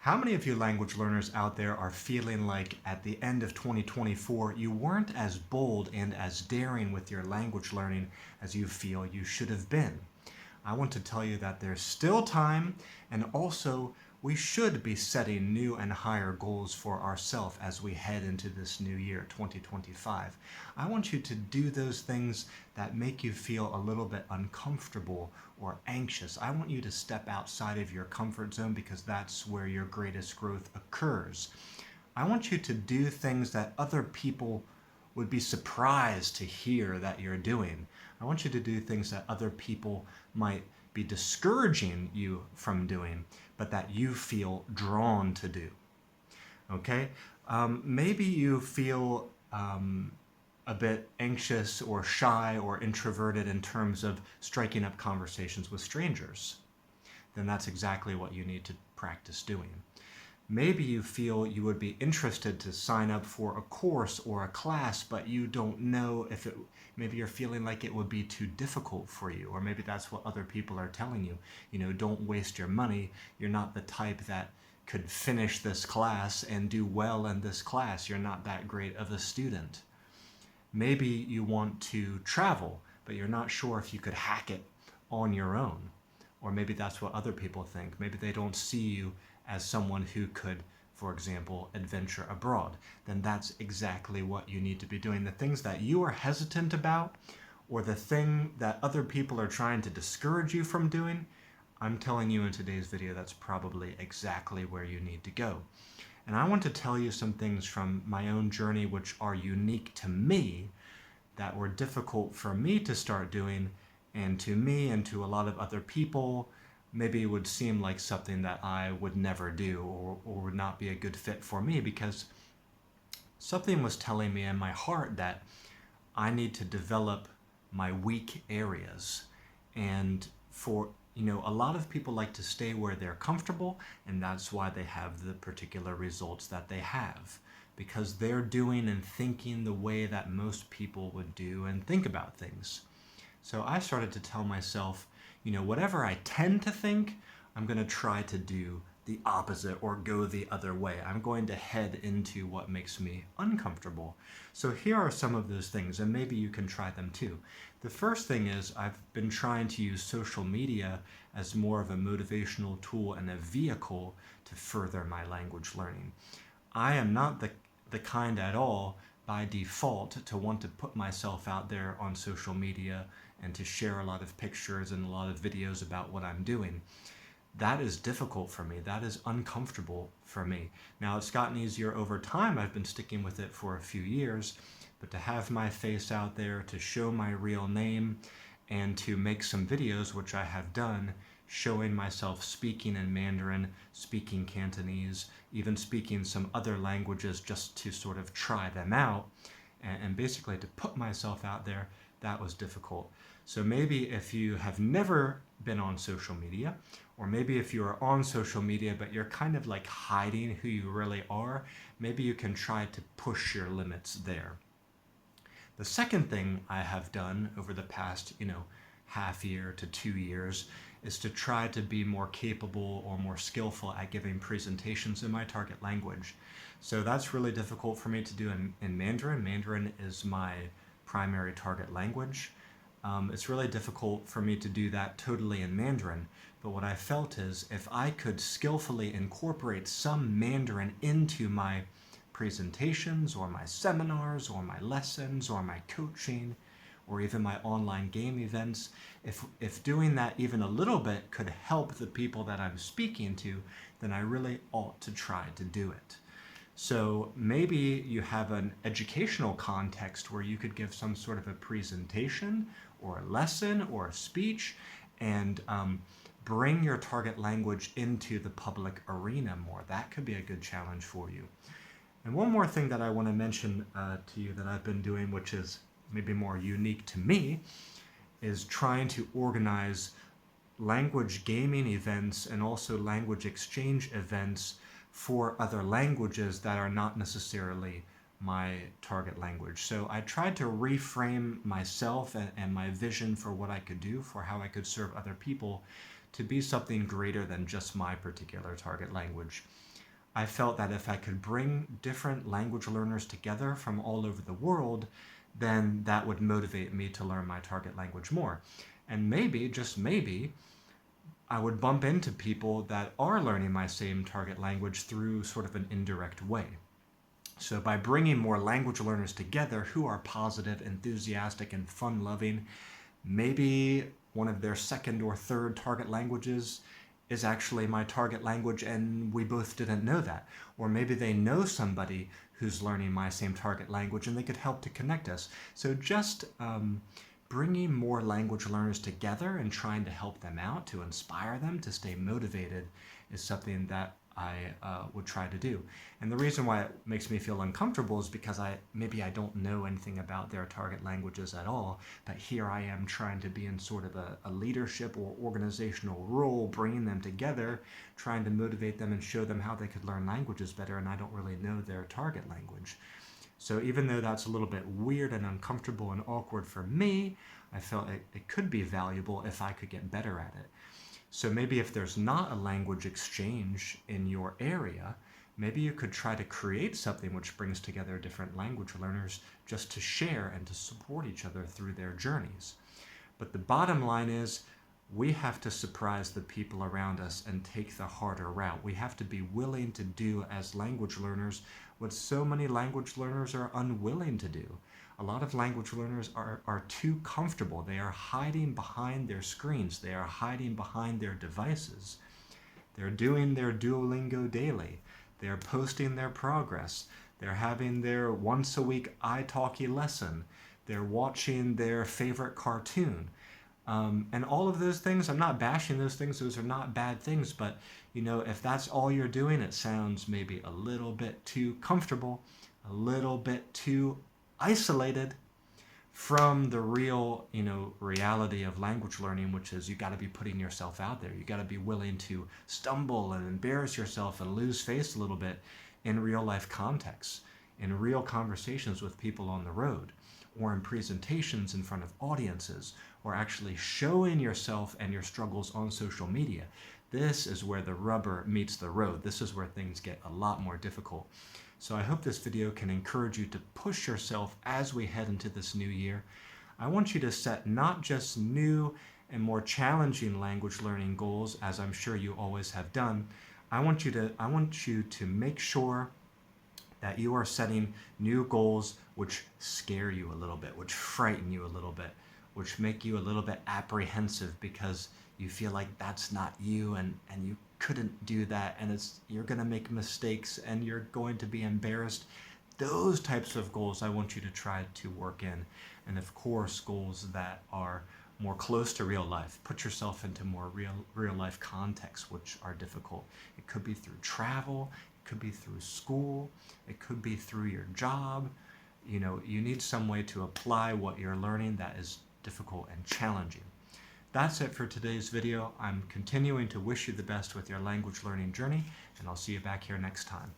How many of you language learners out there are feeling like at the end of 2024 you weren't as bold and as daring with your language learning as you feel you should have been? I want to tell you that there's still time, and also we should be setting new and higher goals for ourselves as we head into this new year, 2025. I want you to do those things that make you feel a little bit uncomfortable or anxious. I want you to step outside of your comfort zone because that's where your greatest growth occurs. I want you to do things that other people would be surprised to hear that you're doing. I want you to do things that other people might be discouraging you from doing, but that you feel drawn to do. Okay? Maybe you feel a bit anxious or shy or introverted in terms of striking up conversations with strangers. Then that's exactly what you need to practice doing. Maybe you feel you would be interested to sign up for a course or a class, but you don't know if maybe you're feeling like it would be too difficult for you, or maybe that's what other people are telling you. Don't waste your money. You're not the type that could finish this class and do well in this class. You're not that great of a student. Maybe you want to travel, but you're not sure if you could hack it on your own. Or maybe that's what other people think. Maybe they don't see you as someone who could, for example, adventure abroad. Then that's exactly what you need to be doing. The things that you are hesitant about, or the thing that other people are trying to discourage you from doing, I'm telling you in today's video that's probably exactly where you need to go. And I want to tell you some things from my own journey which are unique to me, that were difficult for me to start doing, and to me and to a lot of other people, maybe it would seem like something that I would never do, or would not be a good fit for me, because something was telling me in my heart that I need to develop my weak areas. And for a lot of people like to stay where they're comfortable, and that's why they have the particular results that they have, because they're doing and thinking the way that most people would do and think about things. So I started to tell myself, whatever I tend to think, I'm going to try to do the opposite or go the other way. I'm going to head into what makes me uncomfortable. So here are some of those things, and maybe you can try them too. The first thing is I've been trying to use social media as more of a motivational tool and a vehicle to further my language learning. I am not the kind at all by default to want to put myself out there on social media and to share a lot of pictures and a lot of videos about what I'm doing. That is difficult for me. That is uncomfortable for me. Now, it's gotten easier over time. I've been sticking with it for a few years, but to have my face out there, to show my real name, and to make some videos, which I have done, showing myself speaking in Mandarin, speaking Cantonese, even speaking some other languages just to sort of try them out, and basically to put myself out there, that was difficult. So maybe if you have never been on social media, or maybe if you are on social media but you're kind of like hiding who you really are, maybe you can try to push your limits there. The second thing I have done over the past, half year to 2 years is to try to be more capable or more skillful at giving presentations in my target language. So that's really difficult for me to do in Mandarin. Mandarin is my primary target language. It's really difficult for me to do that totally in Mandarin, but what I felt is if I could skillfully incorporate some Mandarin into my presentations or my seminars or my lessons or my coaching or even my online game events, if doing that even a little bit could help the people that I'm speaking to, then I really ought to try to do it. So maybe you have an educational context where you could give some sort of a presentation or a lesson or a speech and bring your target language into the public arena more. That could be a good challenge for you. And one more thing that I want to mention to you that I've been doing, which is maybe more unique to me, is trying to organize language gaming events and also language exchange events for other languages that are not necessarily my target language. So I tried to reframe myself and my vision for what I could do, for how I could serve other people, to be something greater than just my particular target language. I felt that if I could bring different language learners together from all over the world, then that would motivate me to learn my target language more. And maybe, just maybe, I would bump into people that are learning my same target language through sort of an indirect way. So by bringing more language learners together who are positive, enthusiastic, and fun-loving, maybe one of their second or third target languages is actually my target language and we both didn't know that. Or maybe they know somebody who's learning my same target language and they could help to connect us. So just bringing more language learners together and trying to help them out, to inspire them, to stay motivated is something that I would try to do. And the reason why it makes me feel uncomfortable is because maybe I don't know anything about their target languages at all, but here I am trying to be in sort of a leadership or organizational role, bringing them together, trying to motivate them and show them how they could learn languages better, and I don't really know their target language. So even though that's a little bit weird and uncomfortable and awkward for me, I felt it could be valuable if I could get better at it. So maybe if there's not a language exchange in your area, maybe you could try to create something which brings together different language learners just to share and to support each other through their journeys. But the bottom line is, we have to surprise the people around us and take the harder route. We have to be willing to do as language learners what so many language learners are unwilling to do. A lot of language learners are too comfortable. They are hiding behind their screens. They are hiding behind their devices. They're doing their Duolingo daily. They're posting their progress. They're having their once a week italki lesson. They're watching their favorite cartoon. And all of those things, I'm not bashing those things. Those are not bad things. But, if that's all you're doing, it sounds maybe a little bit too comfortable, a little bit too isolated from the real, reality of language learning, which is you got to be putting yourself out there. You got to be willing to stumble and embarrass yourself and lose face a little bit in real life contexts, in real conversations with people on the road, or in presentations in front of audiences, or actually showing yourself and your struggles on social media. This is where the rubber meets the road. This is where things get a lot more difficult. So I hope this video can encourage you to push yourself as we head into this new year. I want you to set not just new and more challenging language learning goals, as I'm sure you always have done. I want you to make sure that you are setting new goals which scare you a little bit, which frighten you a little bit, which make you a little bit apprehensive because you feel like that's not you and you couldn't do that, and you're going to make mistakes and you're going to be embarrassed. Those types of goals I want you to try to work in. And of course, goals that are more close to real life. Put yourself into more real life contexts which are difficult. It could be through travel, it could be through school, it could be through your job. You need some way to apply what you're learning that is difficult and challenging. That's it for today's video. I'm continuing to wish you the best with your language learning journey, and I'll see you back here next time.